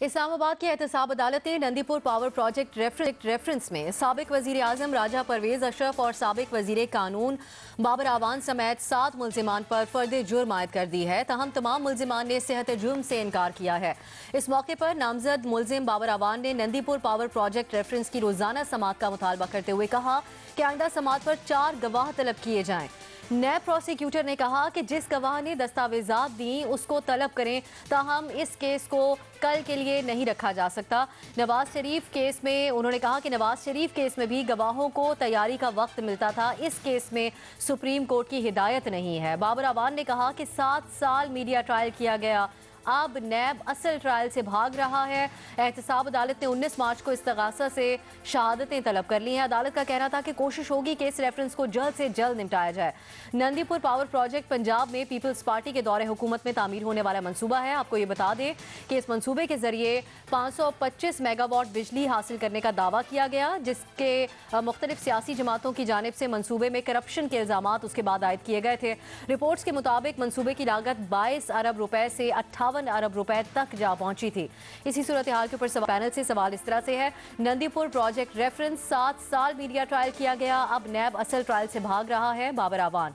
اسلام آباد کی احتساب عدالت نے نندی پور پاور پروجیکٹ ریفرنس میں سابق وزیر اعظم راجہ پرویز اشرف اور سابق وزیر قانون بابر اعوان سمیت 7 ملزمان پر فرد جرم عائد کر دی ہے، تاہم تمام ملزمان نے صحت جرم سے انکار کیا ہے۔ اس موقع پر نامزد ملزم بابر اعوان نے نندی پور پاور پروجیکٹ ریفرنس کی روزانہ سماعت کا مطالبہ کرتے ہوئے کہا کہ آئندہ سماعت پر 4 گواہ طلب کیے جائیں۔ نیب پروسیکیوٹر نے کہا کہ جس گواہ نے دستاویزات دیں اس کو طلب کریں، تاہم اس کیس کو کل کے لیے نہیں رکھا جا سکتا۔ نواز شریف کیس میں انہوں نے کہا کہ نواز شریف کیس میں بھی گواہوں کو تیاری کا وقت ملتا تھا، اس کیس میں سپریم کورٹ کی ہدایت نہیں ہے۔ بابر اعوان نے کہا کہ 7 سال میڈیا ٹرائل کیا گیا، اب نیب اصل ٹرائل سے بھاگ رہا ہے۔ احتساب عدالت نے 19 مارچ کو استغاثہ سے شہادتیں طلب کر لی ہیں۔ عدالت کا کہنا تھا کہ کوشش ہوگی کہ اس ریفرنس کو جلد سے جلد نمٹایا جائے۔ نندی پور پاور پروجیکٹ پنجاب میں پیپلز پارٹی کے دور حکومت میں تعمیر ہونے والا منصوبہ ہے۔ آپ کو یہ بتا دیں کہ اس منصوبے کے ذریعے 525 میگا واٹ بجلی حاصل کرنے کا دعویٰ کیا گیا، جس کے مختلف سیاسی جماعتوں کی جانب سے منصوبے میں کرپشن کے الزامات اس کے بعد عائد کیے گئے تھے۔ رپورٹس کے مطابق منصوبے کی لاگت 22 ارب روپے سے 58 ارب روپے تک جا پہنچی تھی۔ اسی صورتحال کے اوپر پینل سے سوال اس طرح سے ہے، نندی پور پروجیکٹ ریفرنس 7 سال میڈیا ٹرائل کیا گیا، اب نیب اصل ٹرائل سے بھاگ رہا ہے۔ بابر اعوان،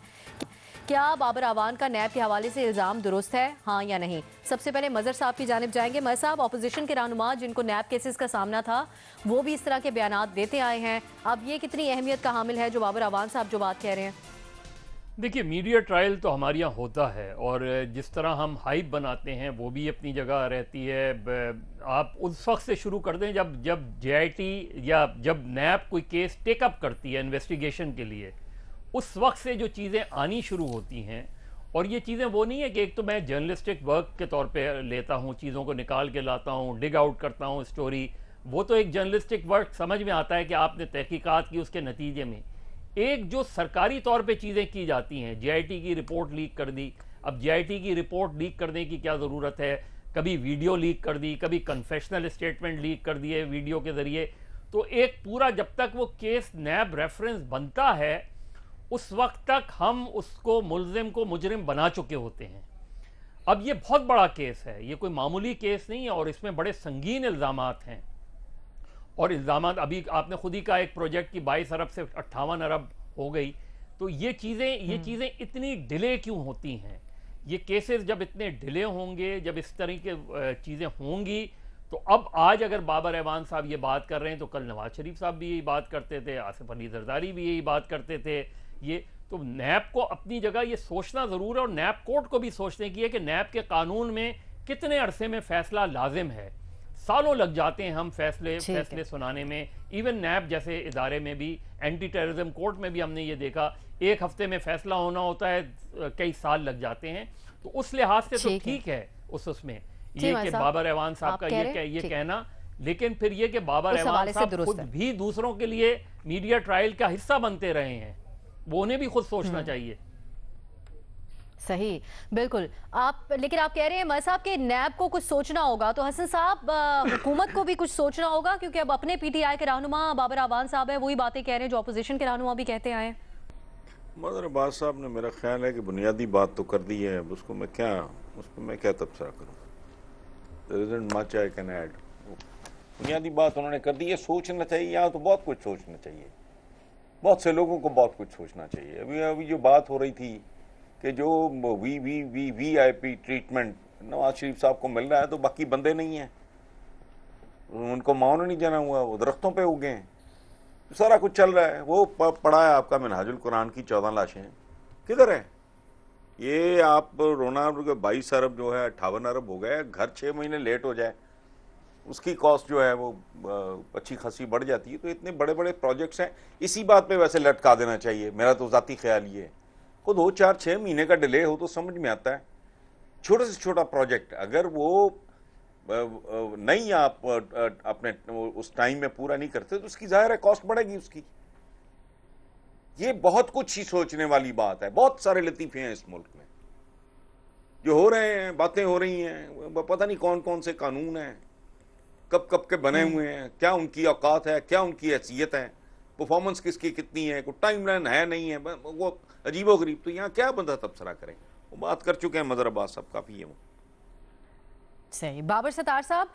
کیا بابر اعوان کا نیب کے حوالے سے الزام درست ہے، ہاں یا نہیں؟ سب سے پہلے مظہر صاحب کی جانب جائیں گے۔ مظہر صاحب، اپوزیشن کے رہنما جن کو نیب کیسز کا سامنا تھا وہ بھی اس طرح کے بیانات دیتے آئے ہیں، اب یہ کتنی اہمیت کا حامل ہے جو بابر اعوان صاحب جو بات کہہ رہے ہیں؟ دیکھیے، میڈیا ٹرائل تو ہمارے یہاں ہوتا ہے، اور جس طرح ہم ہائپ بناتے ہیں وہ بھی اپنی جگہ رہتی ہے۔ آپ اس وقت سے شروع کر دیں جب جے آئی ٹی یا جب نیب کوئی کیس ٹیک اپ کرتی ہے انویسٹیگیشن کے لیے، اس وقت سے جو چیزیں آنی شروع ہوتی ہیں، اور یہ چیزیں وہ نہیں ہے کہ ایک تو میں جرنلسٹک ورک کے طور پہ لیتا ہوں، چیزوں کو نکال کے لاتا ہوں، ڈگ آؤٹ کرتا ہوں اسٹوری، وہ تو ایک جرنلسٹک ورک سمجھ میں آتا ہے کہ آپ نے تحقیقات کی، اس کے نتیجے میں ایک جو سرکاری طور پہ چیزیں کی جاتی ہیں۔ جے آئی ٹی کی رپورٹ لیک کر دی، اب جے آئی ٹی کی رپورٹ لیک کرنے کی کیا ضرورت ہے؟ کبھی ویڈیو لیک کر دی، کبھی کنفیشنل اسٹیٹمنٹ لیک کر دیے ویڈیو کے ذریعے، تو ایک پورا جب تک وہ کیس نیب ریفرنس بنتا ہے اس وقت تک ہم اس کو ملزم کو مجرم بنا چکے ہوتے ہیں۔ اب یہ بہت بڑا کیس ہے، یہ کوئی معمولی کیس نہیں ہے، اور اس میں بڑے سنگین الزامات ہیں، اور الزامات ابھی آپ نے خود ہی کہا ایک پروجیکٹ کی 22 ارب سے 58 ارب ہو گئی، تو یہ چیزیں اتنی ڈیلے کیوں ہوتی ہیں؟ یہ کیسز جب اتنے ڈیلے ہوں گے، جب اس طرح کی چیزیں ہوں گی، تو اب آج اگر بابر اعوان صاحب یہ بات کر رہے ہیں تو کل نواز شریف صاحب بھی یہی بات کرتے تھے، آصف علی زرداری بھی یہی بات کرتے تھے۔ یہ تو نیب کو اپنی جگہ یہ سوچنا ضرور ہے، اور نیب کورٹ کو بھی سوچنے کی ہے کہ نیب کے قانون میں کتنے عرصے میں فیصلہ لازم ہے۔ سالوں لگ جاتے ہیں ہم فیصلے سنانے میں، ایون نیب جیسے ادارے میں بھی، اینٹی ٹیررزم کورٹ میں بھی ہم نے یہ دیکھا، ایک ہفتے میں فیصلہ ہونا ہوتا ہے، کئی سال لگ جاتے ہیں۔ تو اس لحاظ سے تو ٹھیک ہے اس میں یہ کہ بابر اعوان صاحب کا یہ کہنا، لیکن پھر یہ کہ بابر اعوان صاحب خود بھی دوسروں کے لیے میڈیا ٹرائل کا حصہ بنتے رہے ہیں، وہ انہیں بھی خود سوچنا چاہیے۔ صحیح، بالکل۔ لیکن آپ کہہ رہے ہیں مظہر صاحب کہ نیب کو کچھ سوچنا ہوگا، تو حسن صاحب حکومت کو بھی کچھ سوچنا ہوگا، کیونکہ اب اپنے پی ٹی آئی کے رہنما بابر اعوان صاحب ہیں، وہی باتیں کہہ رہے ہیں جو اپوزیشن کے رہنما بھی کہتے آئے ہیں۔ مظہر عباس صاحب نے میرا خیال ہے کہ بنیادی بات تو کر دی ہے، اس پہ میں کیا تبصرہ کروں؟ There isn't much I can add. بنیادی بات انہوں نے کر دی ہے۔ سوچنا چاہیے، یہاں تو بہت کچھ سوچنا چاہیے، بہت سے لوگوں کو بہت کچھ سوچنا چاہیے۔ ابھی جو بات ہو رہی تھی کہ جو وی آئی پی ٹریٹمنٹ نواز شریف صاحب کو مل رہا ہے، تو باقی بندے نہیں ہیں، ان کو معاون نہیں جانا ہوا، وہ درختوں پہ اگے ہیں، سارا کچھ چل رہا ہے۔ وہ پڑا ہے آپ کا منہاج القرآن کی 14 لاشیں کدھر ہے؟ یہ آپ رونا 22 ارب جو ہے 58 ارب ہو گئے، گھر 6 مہینے لیٹ ہو جائے اس کی کاسٹ جو ہے وہ اچھی خاصی بڑھ جاتی ہے۔ تو اتنے بڑے بڑے پروجیکٹس ہیں، اسی بات پہ ویسے لٹکا دینا چاہیے، میرا تو ذاتی خیال یہ ہے۔ خود 2-4-6 مہینے کا ڈیلے ہو تو سمجھ میں آتا ہے، چھوٹے سے چھوٹا پروجیکٹ اگر وہ نہیں آپ اپنے اس ٹائم میں پورا نہیں کرتے تو اس کی ظاہر ہے کاسٹ بڑھے گی اس کی۔ یہ بہت کچھ ہی سوچنے والی بات ہے، بہت سارے لطیفے ہیں اس ملک میں جو ہو رہے ہیں، باتیں ہو رہی ہیں، پتہ نہیں کون کون سے قانون ہیں، کب کے بنے ہوئے ہیں، کیا ان کی اوقات ہے، کیا ان کی حیثیت ہے، پرفارمنس کس کی کتنی ہے، کوئی ٹائم لائن ہے نہیں ہے، وہ عجیب و غریب۔ تو یہاں کیا بندہ تبصرہ کرے؟ وہ بات کر چکے ہیں مظہر عباس صاحب، کافی ہے وہ۔ صحیح۔ بابر ستار صاحب،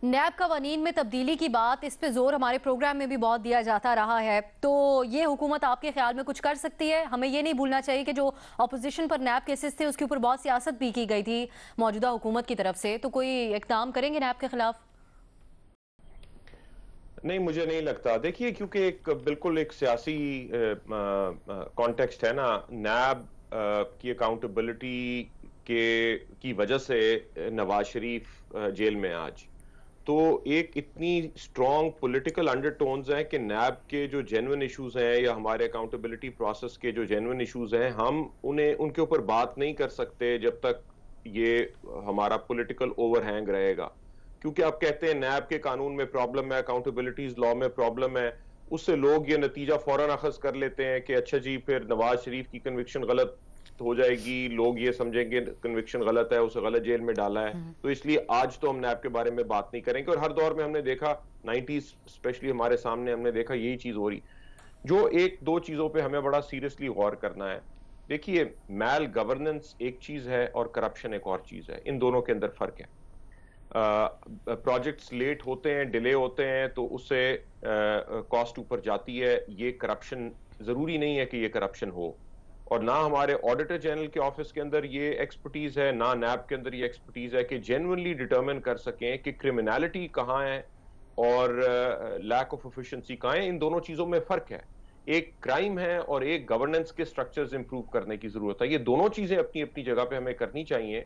नैब कवानीन में तब्दीली की बात, इस पे जोर हमारे प्रोग्राम में भी बहुत दिया जाता रहा है, तो ये हुकूमत आपके ख्याल में कुछ कर सकती है? हमें ये नहीं भूलना चाहिए कि जो अपोजिशन पर नैब केसेस थे उसके ऊपर बहुत सियासत भी की गई थी मौजूदा हुकूमत की तरफ से, तो कोई इक़दाम करेंगे नैब के खिलाफ? नहीं, मुझे नहीं लगता। देखिए, क्योंकि बिल्कुल एक सियासी कॉन्टेक्स्ट है ना। नैब की अकाउंटेबिलिटी की वजह से नवाज शरीफ जेल में आज, तो एक इतनी स्ट्रॉन्ग पॉलिटिकल अंडरटोन्स हैं कि नैब के जो जेन्युइन इश्यूज हैं या हमारे अकाउंटेबिलिटी प्रोसेस के जो जेन्युइन इश्यूज हैं, हम उनके ऊपर बात नहीं कर सकते जब तक ये हमारा पॉलिटिकल ओवरहैंग रहेगा। क्योंकि आप कहते हैं नैब के कानून में प्रॉब्लम है, अकाउंटेबिलिटीज लॉ में प्रॉब्लम है, उससे लोग ये नतीजा फौरन अखज़ कर लेते हैं कि अच्छा जी फिर नवाज शरीफ की कन्विक्शन गलत हो जाएगी, लोग ये समझेंगे कन्विक्शन गलत है, उसे गलत जेल में डाला है, तो इसलिए आज तो हम नैब के बारे में बात नहीं करेंगे। और हर दौर में हमने देखा, 90s स्पेशली हमारे सामने हमने देखा यही चीज हो रही। जो एक दो चीजों पे हमें बड़ा सीरियसली गौर करना है। देखिए, मैल गवर्नेंस एक चीज है और करप्शन एक और चीज है, इन दोनों के अंदर फर्क है। प्रोजेक्ट्स लेट होते हैं, डिले होते हैं, तो उससे कॉस्ट ऊपर जाती है। ये करप्शन जरूरी नहीं है कि ये करप्शन हो, और ना हमारे ऑडिटर जनरल के ऑफिस के अंदर ये एक्सपर्टीज है, ना नैब के अंदर ये एक्सपर्टीज है कि जेन्युइनली डिटरमिन कर सकें कि क्रिमिनलिटी कहाँ है और लैक ऑफ एफिशिएंसी कहाँ है। इन दोनों चीजों में फर्क है। एक क्राइम है और एक गवर्नेंस के स्ट्रक्चर्स इंप्रूव करने की जरूरत है। ये दोनों चीजें अपनी अपनी जगह पे हमें करनी चाहिए,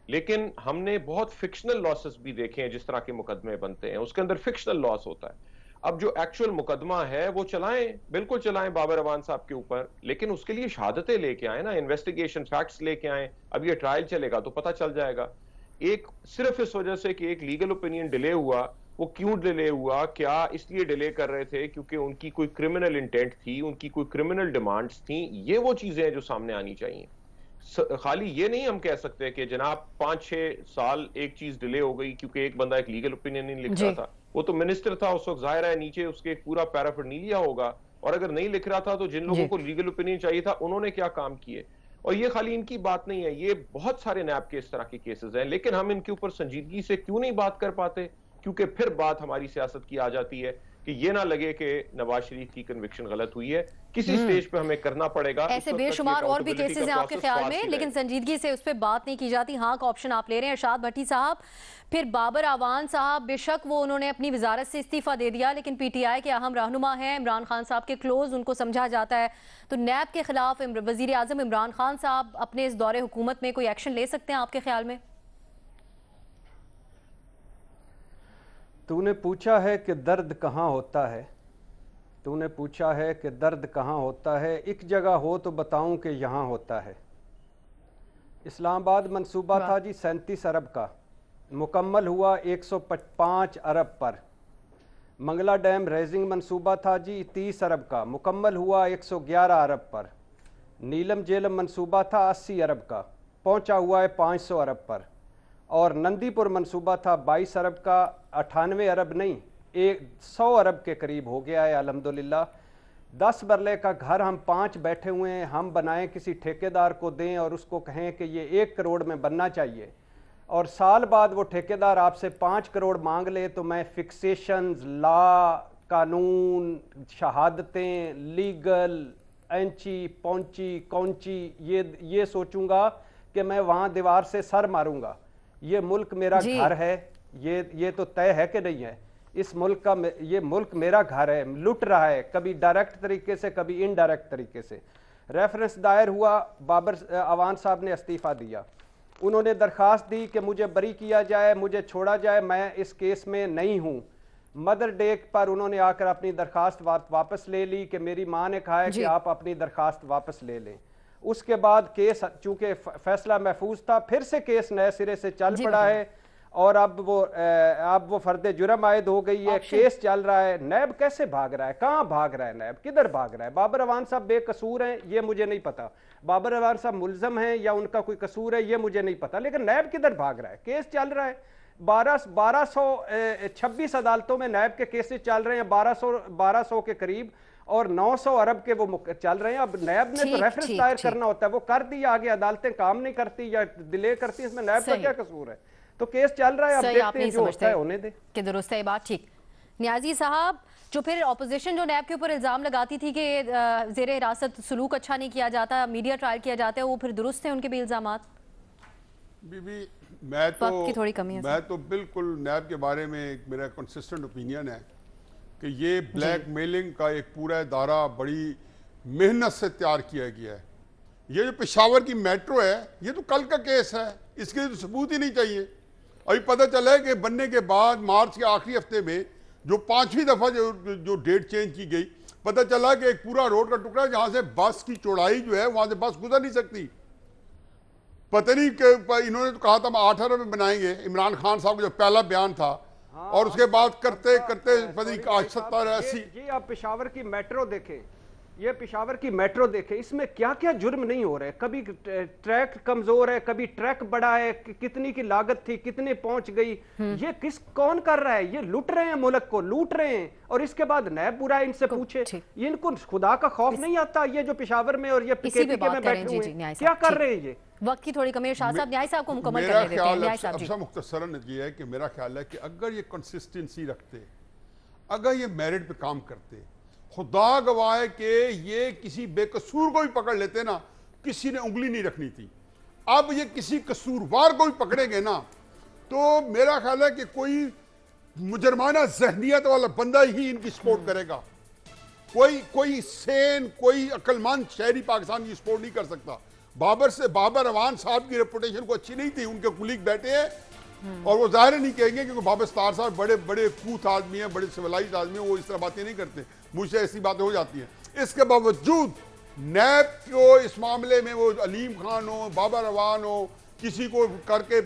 लेकिन हमने बहुत फिक्शनल लॉसेस भी देखे हैं। जिस तरह के मुकदमे बनते हैं उसके अंदर फिक्शनल लॉस होता है। अब जो एक्चुअल मुकदमा है वो चलाएं, बिल्कुल चलाएं बाबर अवान साहब के ऊपर, लेकिन उसके लिए शहादतें लेके आए ना, इन्वेस्टिगेशन फैक्ट्स लेके आए। अब ये ट्रायल चलेगा तो पता चल जाएगा। एक सिर्फ इस वजह से कि एक लीगल ओपिनियन डिले हुआ, वो क्यों डिले हुआ, क्या इसलिए डिले कर रहे थे क्योंकि उनकी कोई क्रिमिनल इंटेंट थी, उनकी कोई क्रिमिनल डिमांड्स थी, ये वो चीजें हैं जो सामने आनी चाहिए। खाली ये नहीं हम कह सकते कि जनाब 5-6 साल एक चीज डिले हो गई क्योंकि एक बंदा एक लीगल ओपिनियन नहीं लिख रहा था। वो तो मिनिस्टर था उस वक्त, जाहिर है नीचे उसके एक पूरा पैराफर्नीलिया होगा, और अगर नहीं लिख रहा था तो जिन लोगों को लीगल ओपिनियन चाहिए था उन्होंने क्या काम किए। और ये खाली इनकी बात नहीं है, ये बहुत सारे नैब के इस तरह के केसेस हैं, लेकिन हम इनके ऊपर संजीदगी से क्यों नहीं बात कर पाते? क्योंकि फिर बात हमारी सियासत की आ जाती है कि ये ना लगे कि नवाज शरीफ की कन्विक्शन गलत हुई है। किसी स्टेज पे हमें करना पड़ेगा। ऐसे बेशुमार और भी केसेस हैं आपके ख्याल में, लेकिन संजीदगी से उस पर बात नहीं की जाती। हाँ का ऑप्शन आप ले रहे हैं इरशाद भट्टी साहब। फिर बाबर अवान साहब, बेशक वो उन्होंने अपनी वजारत से इस्तीफा दे दिया, लेकिन पीटीआई के अहम रहनुमा हैं, इमरान खान साहब के क्लोज, उनको समझा जाता है। तो नैब के खिलाफ वजीर आजम इमरान खान साहब अपने इस दौरे हुकूमत में कोई एक्शन ले सकते हैं आपके ख्याल में? तूने पूछा है कि दर्द कहाँ होता है, तूने पूछा है कि दर्द कहाँ होता है, एक जगह हो तो बताऊं कि यहाँ होता है। इस्लामाबाद मंसूबा था जी 37 अरब का, मुकम्मल हुआ 105 अरब पर। मंगला डैम रेजिंग मंसूबा था जी 30 अरब का, मुकम्मल हुआ 111 अरब पर। नीलम जेलम मंसूबा था 80 अरब का, पहुंचा हुआ है 500 अरब पर। और नंदीपुर मंसूबा था 22 अरब का, 98 अरब नहीं 100 अरब के करीब हो गया है अल्हम्दुलिल्लाह। 10 बरले का घर हम 5 बैठे हुए हैं, हम बनाएं, किसी ठेकेदार को दें और उसको कहें कि ये 1 करोड़ में बनना चाहिए, और साल बाद वो ठेकेदार आपसे 5 करोड़ मांग ले, तो मैं फिक्सेशंस, लॉ, कानून, शहादतें, लीगल, एंची पौंची कौंची, ये सोचूंगा कि मैं वहाँ दीवार से सर मारूंगा। ये मुल्क मेरा घर है, ये तो तय है कि नहीं है। इस मुल्क का, ये मुल्क मेरा घर है, लुट रहा है, कभी डायरेक्ट तरीके से कभी इनडायरेक्ट तरीके से। रेफरेंस दायर हुआ, बाबर अवान साहब ने इस्तीफा दिया, उन्होंने दरखास्त दी कि मुझे बरी किया जाए, मुझे छोड़ा जाए, मैं इस केस में नहीं हूँ। मदर डे पर उन्होंने आकर अपनी दरखास्त वापस ले ली कि मेरी माँ ने कहा है कि आप अपनी दरखास्त वापस ले लें। उसके बाद केस, चूंकि फैसला महफूज था, फिर से केस नए सिरे से चल पड़ा है, और अब वो फर्द जुर्म आयद हो गई है, केस चल रहा है। नैब कैसे भाग रहा है, कहाँ भाग रहा है नैब, किधर भाग रहा है? बाबर अवान साहब बेकसूर हैं ये मुझे नहीं पता, बाबर अवान साहब मुल्जम हैं या उनका कोई कसूर है ये मुझे नहीं पता, लेकिन नैब किधर भाग रहा है? केस चल रहा है। 1226 अदालतों में नैब के केसेस चल रहे हैं, 1200 के करीब, और 900 अरब के वो चल रहे हैं। अब नैब ने तो रेफरेंस दायर करना होता है, वो कर दिया, आगे अदालतें काम नहीं करती या डिले करती, इसमें नैब का क्या कसूर है? तो केस चल रहा है, अब सही, आप देखते हैं नहीं जो होता समझते है होने दे। कि दुरुस्त है ये बात, ठीक। न्याजी साहब, जो फिर ऑपोजिशन जो नैब के ऊपर इल्ज़ाम लगाती थी कि ज़ेर हिरासत सलूक अच्छा नहीं किया जाता, मीडिया ट्रायल किया जाता है, वो फिर दुरुस्त है उनके भी इल्ज़ामात? बीबी, मैं वक्त की थोड़ी कमी है तो बिल्कुल नैब के बारे में मेरा कंसिस्टेंट ओपिनियन है कि ये ब्लैक मेलिंग का एक पूरा इदारा बड़ी मेहनत से तैयार किया गया है। ये जो पेशावर की मेट्रो है, ये तो कल का केस है, इसके लिए तो सबूत ही नहीं चाहिए। अभी पता चला है कि बनने के बाद मार्च के आखिरी हफ्ते में जो 5वीं दफ़ा जो डेट चेंज की गई, पता चला कि एक पूरा रोड का टुकड़ा जहाँ से बस की चौड़ाई जो है वहाँ से बस गुजर नहीं सकती। पता नहीं कि इन्होंने तो कहा था हम 8 अरब में बनाएंगे, इमरान खान साहब का जो पहला बयान था, और उसके बाद करते करते पता नहीं 70-80। ये आप पेशावर की मेट्रो देखें, ये पेशावर की मेट्रो देखें, इसमें क्या क्या जुर्म नहीं हो रहे। कभी ट्रैक कमजोर है, कभी ट्रैक बड़ा है, कितनी की लागत थी, कितने पहुंच गई, ये कौन कर रहा है? ये लूट रहे हैं, मुल्क को लूट रहे हैं, और इसके बाद नैब बुरा इनसे पूछे। ये इनको खुदा का खौफ नहीं आता? ये जो पेशावर में और ये पीकेपी में बैठे हुए हैं, क्या कर रहे हैं ये? वक्त की थोड़ी कमी है। शाह साहब, न्याय साहब को मुकम्मल मेरा करने देते हैं। ख्याल न्याय साहब जी, अब मुख्तसरन ये है कि मेरा ख्याल है कि अगर ये कंसिस्टेंसी रखते, अगर ये मेरिट पे काम करते, खुदा गवाह है कि ये किसी बेकसूर को भी पकड़ लेते ना, किसी ने उंगली नहीं रखनी थी। अब ये किसी कसूरवार को भी पकड़ेंगे ना, तो मेरा ख्याल है कि कोई मुजरमाना जहनियत वाला बंदा ही इनकी सपोर्ट करेगा। कोई सेन, कोई अक्लमंद शहरी पाकिस्तान की सपोर्ट नहीं कर सकता। बाबर अवान साहब की रेपुटेशन को अच्छी नहीं थी, उनके कुलीग बैठे हैं और वो जाहिर नहीं कहेंगे क्योंकि बाबर सत्तार साहब बड़े बड़े कूथ आदमी हैं, बड़े सिविलाइज आदमी हैं, वो इस तरह बातें नहीं करते। मुझसे ऐसी बातें हो जाती हैं। इसके बावजूद नैब को इस मामले में वो अलीम खान हो, बाबर अवान हो, किसी को करके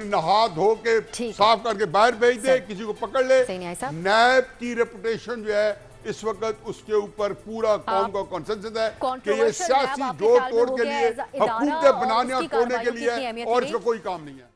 नहा धो के साफ करके बाहर भेज दे, किसी को पकड़ ले। नैब की रेपुटेशन जो है इस वक्त उसके ऊपर पूरा कौम का कॉन्सेंसस है कि ये सियासी जोड़ तोड़ के लिए, हुकूमतें बनाने और तोड़ने के लिए, और इसका कोई काम नहीं है।